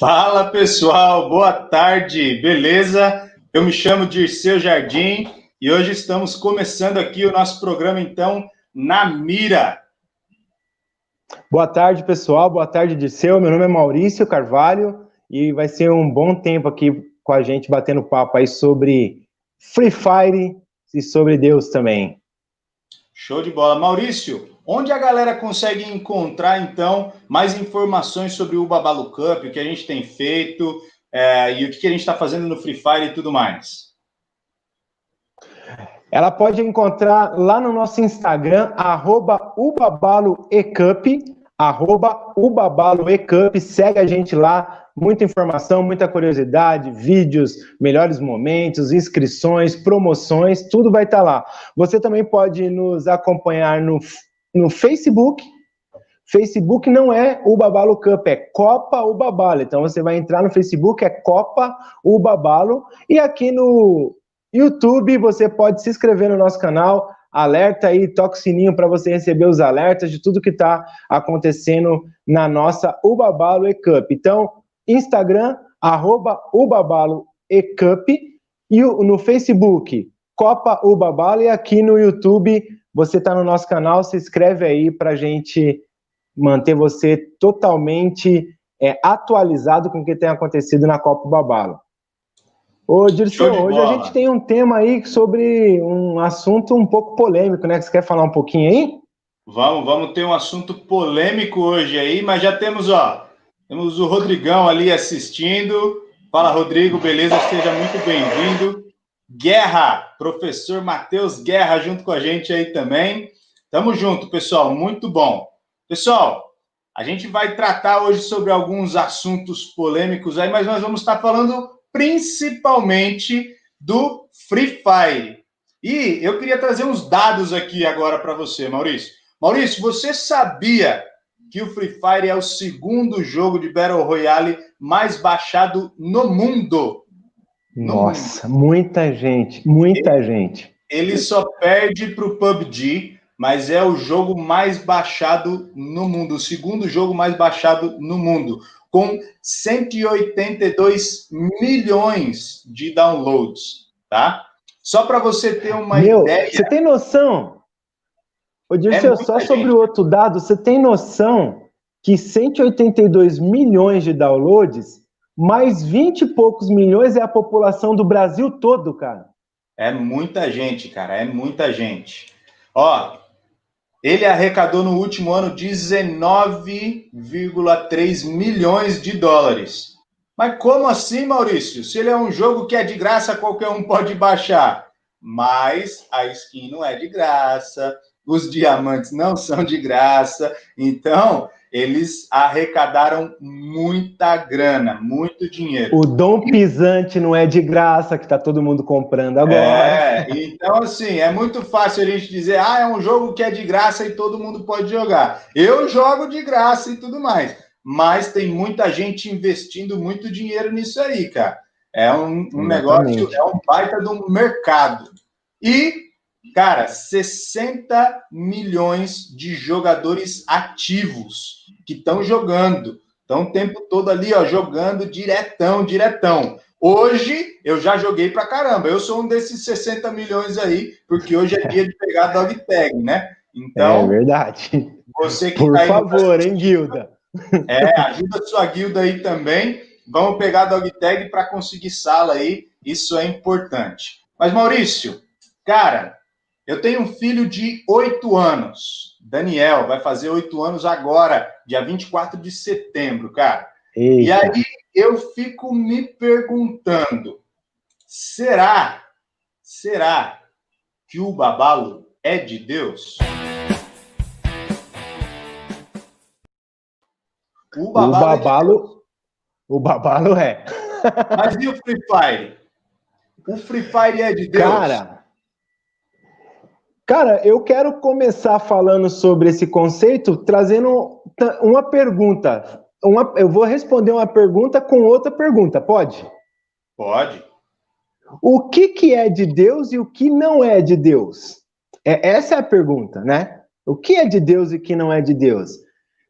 Fala pessoal, boa tarde, beleza? Eu me chamo Dirceu Jardim e hoje estamos começando aqui o nosso programa, então, Na Mira. Boa tarde pessoal, boa tarde Dirceu, meu nome é Maurício Carvalho e vai ser um bom tempo aqui com a gente batendo papo aí sobre Free Fire e sobre Deus também. Show de bola. Maurício, onde a galera consegue encontrar, então, mais informações sobre o Babalu Cup, o que a gente tem feito e o que a gente está fazendo no Free Fire e tudo mais? Ela pode encontrar lá no nosso Instagram, @ubabaloecup, @ubabaloecup, segue a gente lá, muita informação, muita curiosidade, vídeos, melhores momentos, inscrições, promoções, tudo vai estar lá. Você também pode nos acompanhar no Facebook. Facebook não é o Babalo Cup, é Copa Ubabalo. Então você vai entrar no Facebook, é Copa Ubabalo, e aqui no YouTube você pode se inscrever no nosso canal, alerta aí, toca o sininho para você receber os alertas de tudo que está acontecendo na nossa Ubabalo Cup. Então, Instagram, @ubabaloecup, e no Facebook, Copa Ubabalo, e aqui no YouTube, você está no nosso canal, se inscreve aí para a gente manter você totalmente atualizado com o que tem acontecido na Copa Ubabalo. Ô, Dirceu, hoje a gente tem um tema aí sobre um assunto um pouco polêmico, né? Você quer falar um pouquinho aí? Vamos ter um assunto polêmico hoje aí, mas já temos o Rodrigão ali assistindo. Fala, Rodrigo, beleza? Seja muito bem-vindo. Guerra, professor Matheus Guerra junto com a gente aí também. Tamo junto, pessoal, muito bom. Pessoal, a gente vai tratar hoje sobre alguns assuntos polêmicos aí, mas nós vamos estar falando principalmente do Free Fire. E eu queria trazer uns dados aqui agora para você, Maurício. Maurício, você sabia que o Free Fire é o segundo jogo de Battle Royale mais baixado no mundo? Nossa, muita gente. Ele só perde para o PUBG, mas é o jogo mais baixado no mundo, o segundo jogo mais baixado no mundo, com 182 milhões de downloads, tá? Só para você ter uma ideia... Você tem noção? Ô, Dirceu, só sobre o outro dado, você tem noção que 182 milhões de downloads, mais 20 e poucos milhões é a população do Brasil todo, cara? É muita gente, cara, é muita gente. Ó, ele arrecadou no último ano 19,3 milhões de dólares. Mas como assim, Maurício? Se ele é um jogo que é de graça, qualquer um pode baixar. Mas a skin não é de graça, os diamantes não são de graça. Então, eles arrecadaram muita grana, muito dinheiro. O Dom Pisante não é de graça, que tá todo mundo comprando agora. Então assim, é muito fácil a gente dizer, é um jogo que é de graça e todo mundo pode jogar. Eu jogo de graça e tudo mais, mas tem muita gente investindo muito dinheiro nisso aí, cara. É um negócio, é um baita de um mercado. E, cara, 60 milhões de jogadores ativos que estão jogando. Estão o tempo todo ali, ó, jogando diretão. Hoje, eu já joguei pra caramba. Eu sou um desses 60 milhões aí, porque hoje é dia de pegar dog tag, né? Então, é verdade. Você que Por tá aí favor, hein, guilda? Ajuda a sua guilda aí também. Vamos pegar dog tag para conseguir sala aí. Isso é importante. Mas, Maurício, cara, eu tenho um filho de 8 anos. Daniel, vai fazer 8 anos agora, dia 24 de setembro, cara. Eita. E aí eu fico me perguntando, será que o Babalo é de Deus? O Babalo é. Mas e o Free Fire? O Free Fire é de Deus? Cara, eu quero começar falando sobre esse conceito, trazendo uma pergunta. Eu vou responder uma pergunta com outra pergunta, pode? Pode. O que é de Deus e o que não é de Deus? Essa é a pergunta, né? O que é de Deus e o que não é de Deus?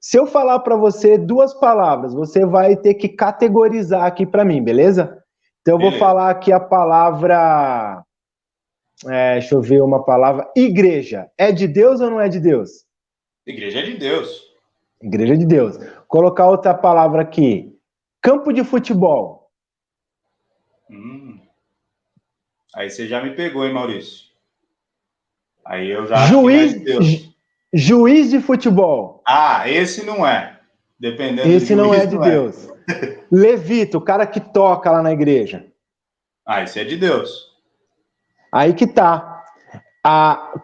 Se eu falar para você duas palavras, você vai ter que categorizar aqui para mim, beleza? Então eu vou falar aqui a palavra, deixa eu ver uma palavra, igreja. É de Deus ou não é de Deus? Igreja é de Deus. Igreja é de Deus. Colocar outra palavra aqui, campo de futebol. Aí você já me pegou, hein, Maurício? Aí eu já acho que não é de Deus. Juiz de futebol. Ah, esse não é. Dependendo esse do juiz, não é de Deus. Levita, o cara que toca lá na igreja. Ah, esse é de Deus. Aí que tá.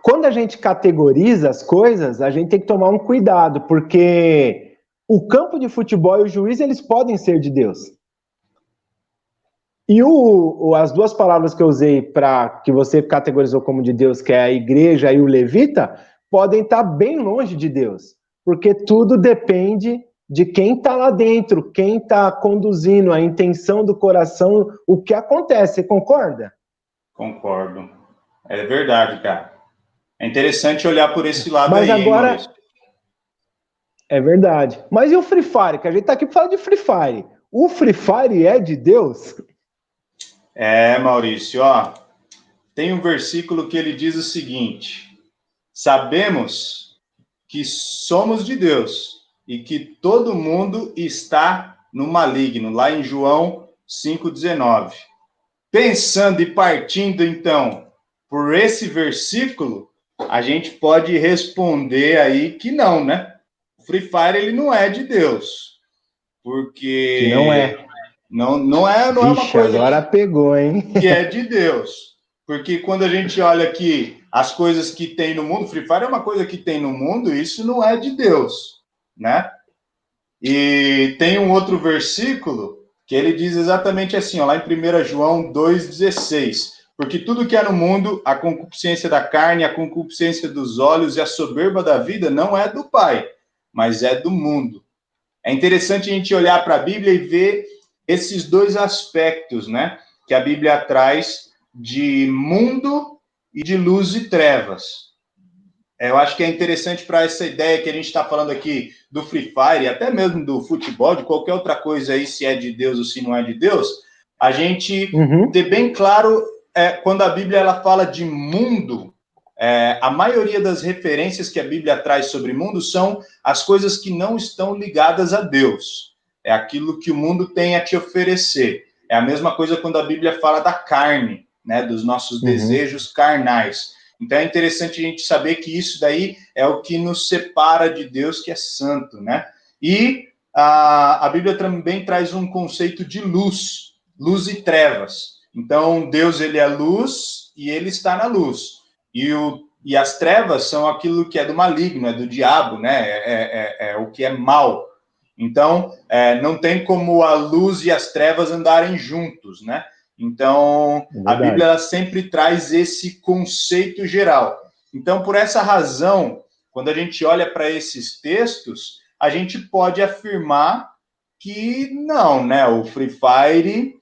Quando a gente categoriza as coisas, a gente tem que tomar um cuidado, porque o campo de futebol e o juiz, eles podem ser de Deus. E as duas palavras que eu usei para que você categorizou como de Deus, que é a igreja e o levita, podem estar bem longe de Deus, porque tudo depende de quem está lá dentro, quem está conduzindo, a intenção do coração, o que acontece, você concorda? Concordo. É verdade, cara. É interessante olhar por esse lado. Mas aí, agora, hein, Maurício? É verdade. Mas e o Free Fire? Que a gente tá aqui para falar de Free Fire. O Free Fire é de Deus? Maurício, ó. Tem um versículo que ele diz o seguinte: sabemos que somos de Deus e que todo mundo está no maligno, lá em João 5,19. Pensando e partindo, então, por esse versículo, a gente pode responder aí que não, né? O Free Fire, ele não é de Deus, porque... Que não é. Não é uma coisa agora pegou, hein? que é de Deus. Porque quando a gente olha aqui as coisas que tem no mundo, Free Fire é uma coisa que tem no mundo, isso não é de Deus, né? E tem um outro versículo que ele diz exatamente assim, ó, lá em 1 João 2,16. Porque tudo que há no mundo, a concupiscência da carne, a concupiscência dos olhos e a soberba da vida não é do Pai, mas é do mundo. É interessante a gente olhar para a Bíblia e ver esses dois aspectos, né? Que a Bíblia traz de mundo e de luz e trevas. Eu acho que é interessante para essa ideia que a gente está falando aqui do Free Fire, até mesmo do futebol, de qualquer outra coisa aí, se é de Deus ou se não é de Deus, a gente ter bem claro, quando a Bíblia ela fala de mundo, a maioria das referências que a Bíblia traz sobre mundo são as coisas que não estão ligadas a Deus. É aquilo que o mundo tem a te oferecer. É a mesma coisa quando a Bíblia fala da carne, né, dos nossos desejos carnais. Então é interessante a gente saber que isso daí é o que nos separa de Deus, que é santo, né? E a Bíblia também traz um conceito de luz e trevas. Então Deus, ele é luz e ele está na luz. E as trevas são aquilo que é do maligno, é do diabo, né? É o que é mal. Então, não tem como a luz e as trevas andarem juntos, né? Então, a Bíblia ela sempre traz esse conceito geral. Então, por essa razão, quando a gente olha para esses textos, a gente pode afirmar que não, né? O Free Fire,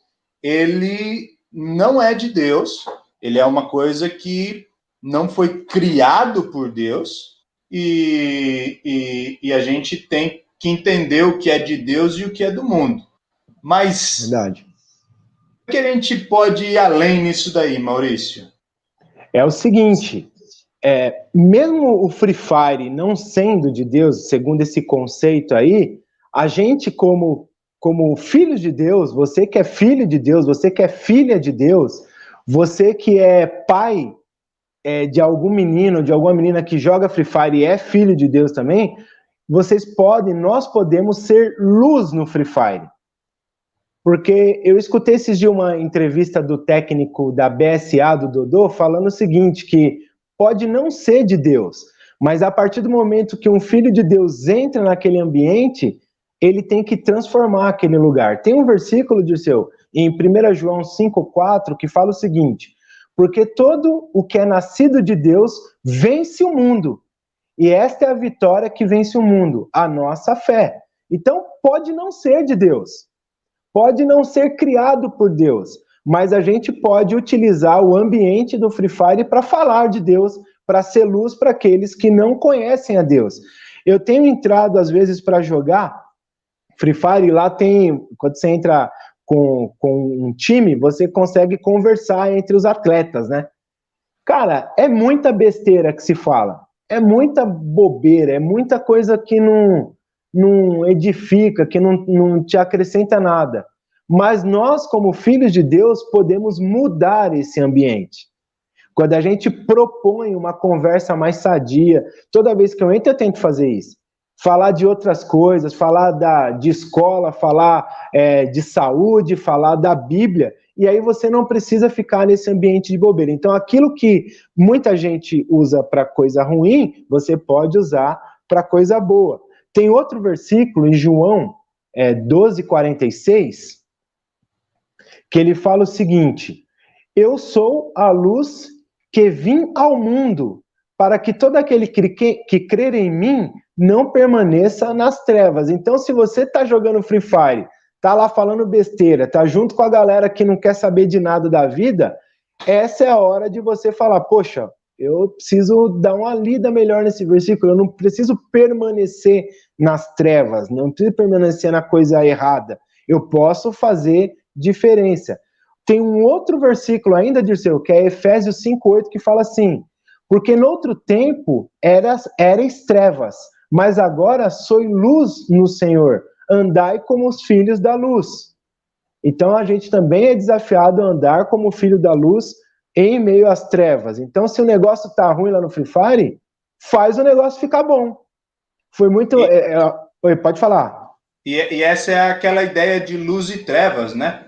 ele não é de Deus, ele é uma coisa que não foi criado por Deus, e a gente tem que entender o que é de Deus e o que é do mundo. Mas... Verdade. que a gente pode ir além nisso daí, Maurício? É o seguinte, mesmo o Free Fire não sendo de Deus, segundo esse conceito aí, a gente como filhos de Deus, você que é filho de Deus, você que é filha de Deus, você que é pai de algum menino, de alguma menina que joga Free Fire e é filho de Deus também, nós podemos ser luz no Free Fire. Porque eu escutei esses dias uma entrevista do técnico da BSA, do Dodô, falando o seguinte, que pode não ser de Deus, mas a partir do momento que um filho de Deus entra naquele ambiente, ele tem que transformar aquele lugar. Tem um versículo, Dirceu, em 1 João 5,4, que fala o seguinte: porque todo o que é nascido de Deus vence o mundo, e esta é a vitória que vence o mundo, a nossa fé. Então, pode não ser de Deus. Pode não ser criado por Deus, mas a gente pode utilizar o ambiente do Free Fire para falar de Deus, para ser luz para aqueles que não conhecem a Deus. Eu tenho entrado, às vezes, para jogar Free Fire, lá tem, quando você entra com um time, você consegue conversar entre os atletas, né? Cara, é muita besteira que se fala, é muita bobeira, é muita coisa que não edifica, que não te acrescenta nada. Mas nós, como filhos de Deus, podemos mudar esse ambiente. Quando a gente propõe uma conversa mais sadia, toda vez que eu entro, eu tento fazer isso. Falar de outras coisas, falar de escola, falar de saúde, falar da Bíblia, e aí você não precisa ficar nesse ambiente de bobeira. Então, aquilo que muita gente usa para coisa ruim, você pode usar para coisa boa. Tem outro versículo em João 12:46, que ele fala o seguinte: eu sou a luz que vim ao mundo, para que todo aquele que crer em mim não permaneça nas trevas. Então, se você está jogando Free Fire, tá lá falando besteira, tá junto com a galera que não quer saber de nada da vida, essa é a hora de você falar, poxa, eu preciso dar uma lida melhor nesse versículo, eu não preciso permanecer nas trevas, não preciso permanecer na coisa errada, eu posso fazer diferença. Tem um outro versículo ainda, Dirceu, que é Efésios 5:8, que fala assim, porque no outro tempo erais trevas, mas agora sois luz no Senhor, andai como os filhos da luz. Então a gente também é desafiado a andar como filho da luz em meio às trevas. Então se o negócio tá ruim lá no Free Fire, faz o negócio ficar bom. Foi muito... Oi, pode falar. E essa é aquela ideia de luz e trevas, né?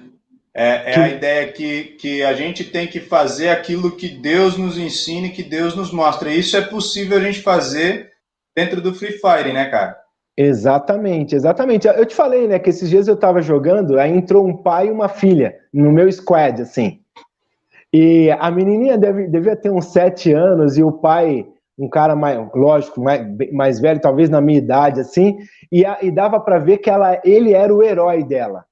A ideia que a gente tem que fazer aquilo que Deus nos ensina e que Deus nos mostra. E isso é possível a gente fazer dentro do Free Fire, né, cara? Exatamente, exatamente. Eu te falei, né, que esses dias eu tava jogando, aí entrou um pai e uma filha no meu squad, assim. E a menininha devia ter uns 7 anos e o pai, um cara mais, lógico, mais velho, talvez na minha idade, assim, e dava para ver que ele era o herói dela.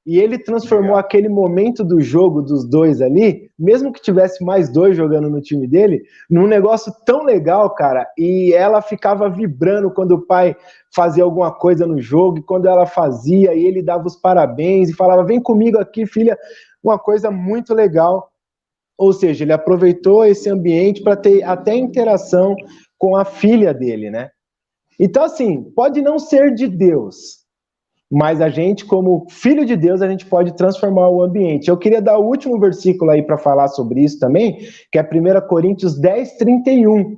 E ele transformou aquele momento do jogo dos dois ali, mesmo que tivesse mais 2 jogando no time dele, num negócio tão legal, cara. E ela ficava vibrando quando o pai fazia alguma coisa no jogo, e quando ela fazia, e ele dava os parabéns e falava, vem comigo aqui, filha, uma coisa muito legal. Ou seja, ele aproveitou esse ambiente para ter até interação com a filha dele, né? Então, assim, pode não ser de Deus, mas a gente, como filho de Deus, a gente pode transformar o ambiente. Eu queria dar o último versículo aí para falar sobre isso também, que é 1 Coríntios 10:31,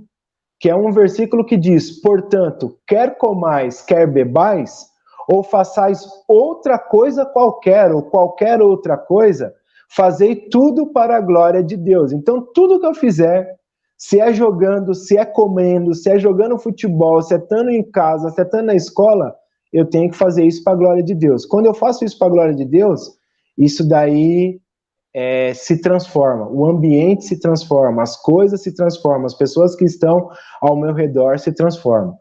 que é um versículo que diz, portanto, quer comais, quer bebais, ou façais outra coisa qualquer, ou qualquer outra coisa, fazei tudo para a glória de Deus. Então, tudo que eu fizer, se é jogando, se é comendo, se é jogando futebol, se é estando em casa, se é estando na escola, eu tenho que fazer isso para a glória de Deus. Quando eu faço isso para a glória de Deus, isso daí se transforma, o ambiente se transforma, as coisas se transformam, as pessoas que estão ao meu redor se transformam.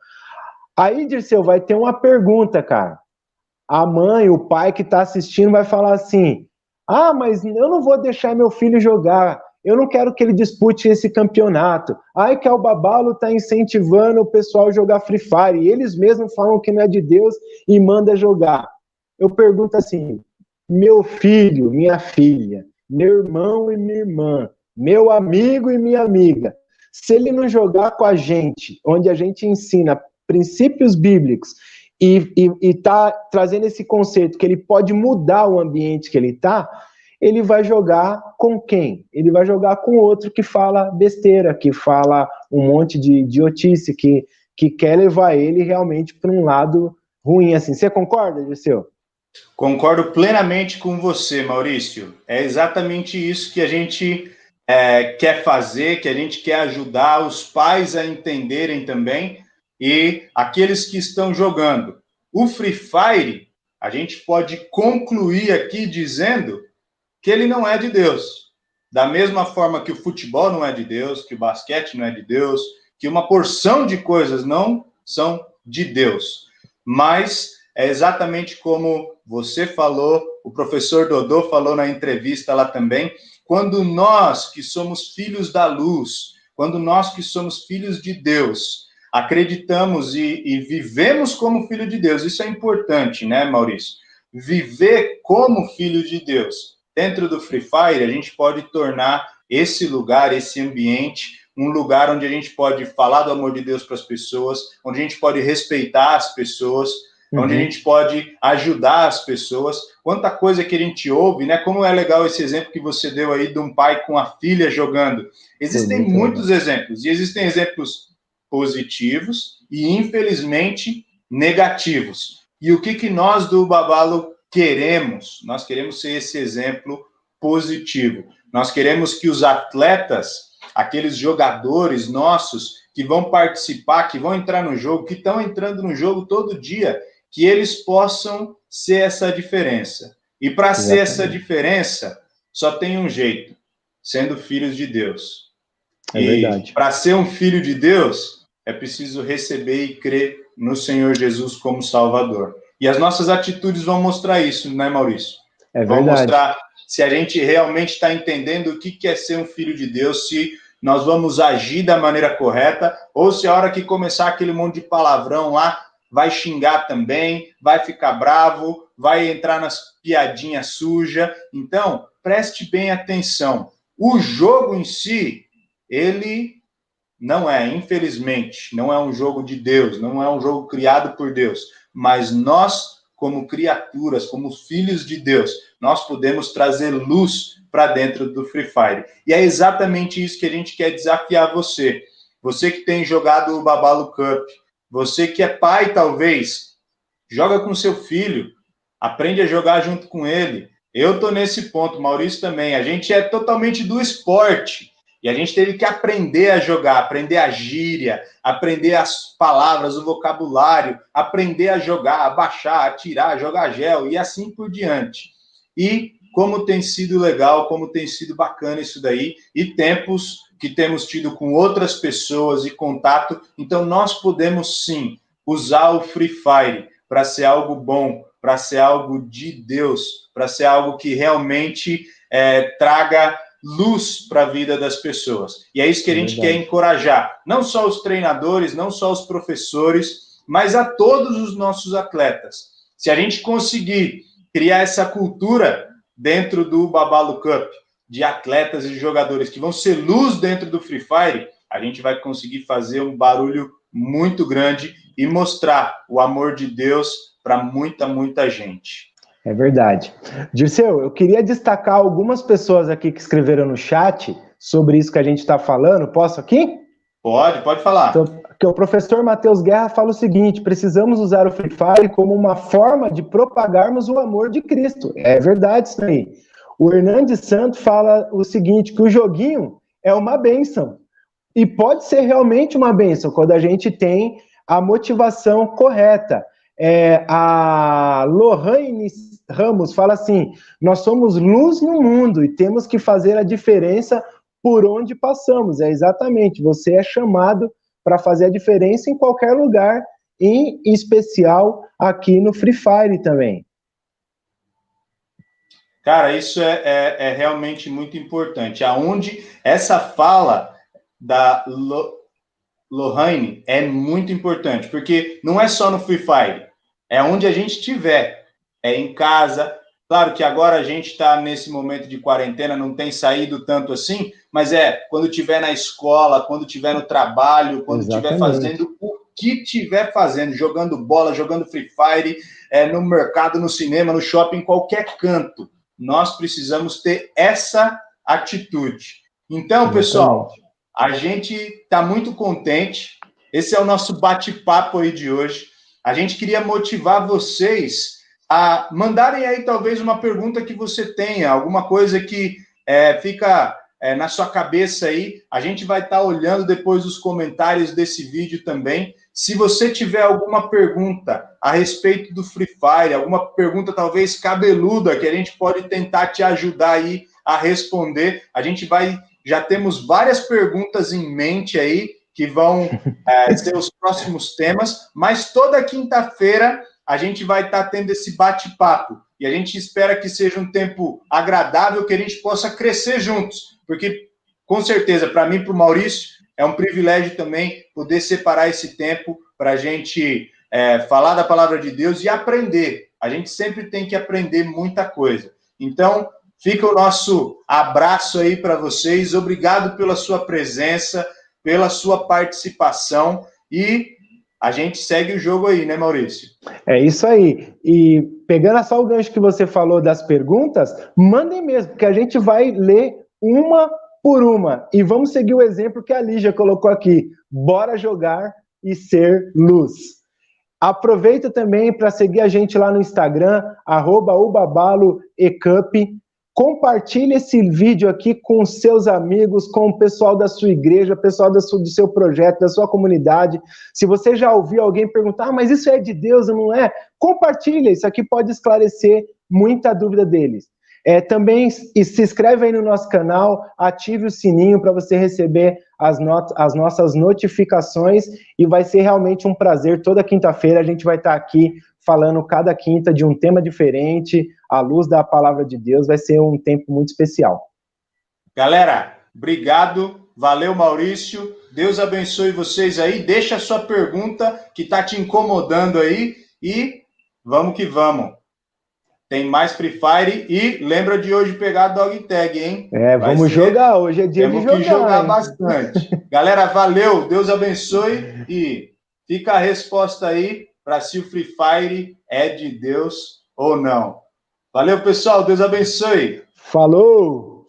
Aí, Dirceu, vai ter uma pergunta, cara. A mãe, o pai que está assistindo vai falar assim, mas eu não vou deixar meu filho jogar, eu não quero que ele dispute esse campeonato. Ai, que o Babalo está incentivando o pessoal a jogar Free Fire, e eles mesmos falam que não é de Deus e manda jogar. Eu pergunto assim, meu filho, minha filha, meu irmão e minha irmã, meu amigo e minha amiga, se ele não jogar com a gente, onde a gente ensina princípios bíblicos, e está trazendo esse conceito que ele pode mudar o ambiente que ele está, ele vai jogar com quem? Ele vai jogar com outro que fala besteira, que fala um monte de idiotice, que quer levar ele realmente para um lado ruim, assim. Você concorda, Dirceu? Concordo plenamente com você, Maurício. É exatamente isso que a gente quer fazer, que a gente quer ajudar os pais a entenderem também, e aqueles que estão jogando. O Free Fire, a gente pode concluir aqui dizendo que ele não é de Deus. Da mesma forma que o futebol não é de Deus, que o basquete não é de Deus, que uma porção de coisas não são de Deus. Mas é exatamente como você falou, o professor Dodô falou na entrevista lá também, quando nós que somos filhos da luz, quando nós que somos filhos de Deus, acreditamos e vivemos como filho de Deus. Isso é importante, né, Maurício? Viver como filho de Deus. Dentro do Free Fire, a gente pode tornar esse lugar, esse ambiente, um lugar onde a gente pode falar do amor de Deus para as pessoas, onde a gente pode respeitar as pessoas, onde a gente pode ajudar as pessoas. Quanta coisa que a gente ouve, né? Como é legal esse exemplo que você deu aí de um pai com a filha jogando. Existem muitos exemplos, e existem exemplos positivos e, infelizmente, negativos. E o que nós do Babalo queremos? Nós queremos ser esse exemplo positivo. Nós queremos que os atletas, aqueles jogadores nossos que vão participar, que vão entrar no jogo, que estão entrando no jogo todo dia, que eles possam ser essa diferença. E para ser essa diferença, só tem um jeito, sendo filhos de Deus. E para ser um filho de Deus, é preciso receber e crer no Senhor Jesus como Salvador. E as nossas atitudes vão mostrar isso, né, Maurício? Vão mostrar se a gente realmente está entendendo o que é ser um filho de Deus, se nós vamos agir da maneira correta, ou se a hora que começar aquele monte de palavrão lá, vai xingar também, vai ficar bravo, vai entrar nas piadinhas sujas. Então, preste bem atenção. O jogo em si, ele não é, infelizmente, não é um jogo de Deus, não é um jogo criado por Deus, mas nós, como criaturas, como filhos de Deus, nós podemos trazer luz para dentro do Free Fire. E é exatamente isso que a gente quer desafiar você. Você que tem jogado o Babalo Cup, você que é pai, talvez, joga com seu filho, aprende a jogar junto com ele. Eu estou nesse ponto, Maurício também. A gente é totalmente do esporte. E a gente teve que aprender a jogar, aprender a gíria, aprender as palavras, o vocabulário, aprender a jogar, a baixar, atirar, jogar gel e assim por diante. E como tem sido legal, como tem sido bacana isso daí, e tempos que temos tido com outras pessoas e contato, então nós podemos sim usar o Free Fire para ser algo bom, para ser algo de Deus, para ser algo que realmente traga luz para a vida das pessoas. E é isso que a gente quer encorajar, não só os treinadores, não só os professores, mas a todos os nossos atletas. Se a gente conseguir criar essa cultura dentro do Babalo Cup, de atletas e jogadores que vão ser luz dentro do Free Fire, a gente vai conseguir fazer um barulho muito grande e mostrar o amor de Deus para muita, muita gente. É verdade. Dirceu, eu queria destacar algumas pessoas aqui que escreveram no chat sobre isso que a gente está falando. Posso aqui? Pode falar. Então, que o professor Matheus Guerra fala o seguinte: precisamos usar o Free Fire como uma forma de propagarmos o amor de Cristo. É verdade isso aí. O Hernandes Santos fala o seguinte, que o joguinho é uma bênção. E pode ser realmente uma bênção quando a gente tem a motivação correta. A Lohane Ramos fala assim: nós somos luz no mundo e temos que fazer a diferença por onde passamos. É exatamente, você é chamado para fazer a diferença em qualquer lugar, em especial aqui no Free Fire também. Cara, isso é realmente muito importante. Aonde essa fala da Lohane é muito importante, porque não é só no Free Fire, é onde a gente estiver, é em casa. Claro que agora a gente está nesse momento de quarentena, não tem saído tanto assim, mas quando estiver na escola, quando estiver no trabalho, quando estiver fazendo o que estiver fazendo, jogando bola, jogando Free Fire, no mercado, no cinema, no shopping, em qualquer canto. Nós precisamos ter essa atitude. Então, pessoal, a gente está muito contente. Esse é o nosso bate-papo aí de hoje. A gente queria motivar vocês a mandarem aí talvez uma pergunta que você tenha, alguma coisa que fica na sua cabeça aí. A gente vai estar olhando depois os comentários desse vídeo também. Se você tiver alguma pergunta a respeito do Free Fire, alguma pergunta talvez cabeluda, que a gente pode tentar te ajudar aí a responder, já temos várias perguntas em mente aí, que vão ser os próximos temas, mas toda quinta-feira a gente vai estar tendo esse bate-papo, e a gente espera que seja um tempo agradável, que a gente possa crescer juntos, porque, com certeza, para mim e para o Maurício, é um privilégio também poder separar esse tempo para a gente falar da palavra de Deus e aprender. A gente sempre tem que aprender muita coisa. Então, fica o nosso abraço aí para vocês. Obrigado pela sua presença, pela sua participação e a gente segue o jogo aí, né, Maurício? É isso aí. E pegando só o gancho que você falou das perguntas, mandem mesmo, porque a gente vai ler uma por uma. E vamos seguir o exemplo que a Lígia colocou aqui. Bora jogar e ser luz. Aproveita também para seguir a gente lá no Instagram, @ubabaloecup. Compartilhe esse vídeo aqui com seus amigos, com o pessoal da sua igreja, pessoal do seu projeto, da sua comunidade. Se você já ouviu alguém perguntar, mas isso é de Deus ou não é? Compartilha, isso aqui pode esclarecer muita dúvida deles. Também se inscreve aí no nosso canal, ative o sininho para você receber as nossas notificações e vai ser realmente um prazer. Toda quinta-feira a gente vai estar aqui falando cada quinta de um tema diferente, à luz da palavra de Deus. Vai ser um tempo muito especial. Galera, obrigado. Valeu, Maurício. Deus abençoe vocês aí. Deixa a sua pergunta que está te incomodando aí e vamos que vamos. Tem mais Free Fire e lembra de hoje pegar a Dog Tag, hein? Vamos jogar. Hoje é dia de jogar. Temos que jogar bastante. Galera, valeu. Deus abençoe e fica a resposta aí para se o Free Fire é de Deus ou não. Valeu, pessoal. Deus abençoe. Falou!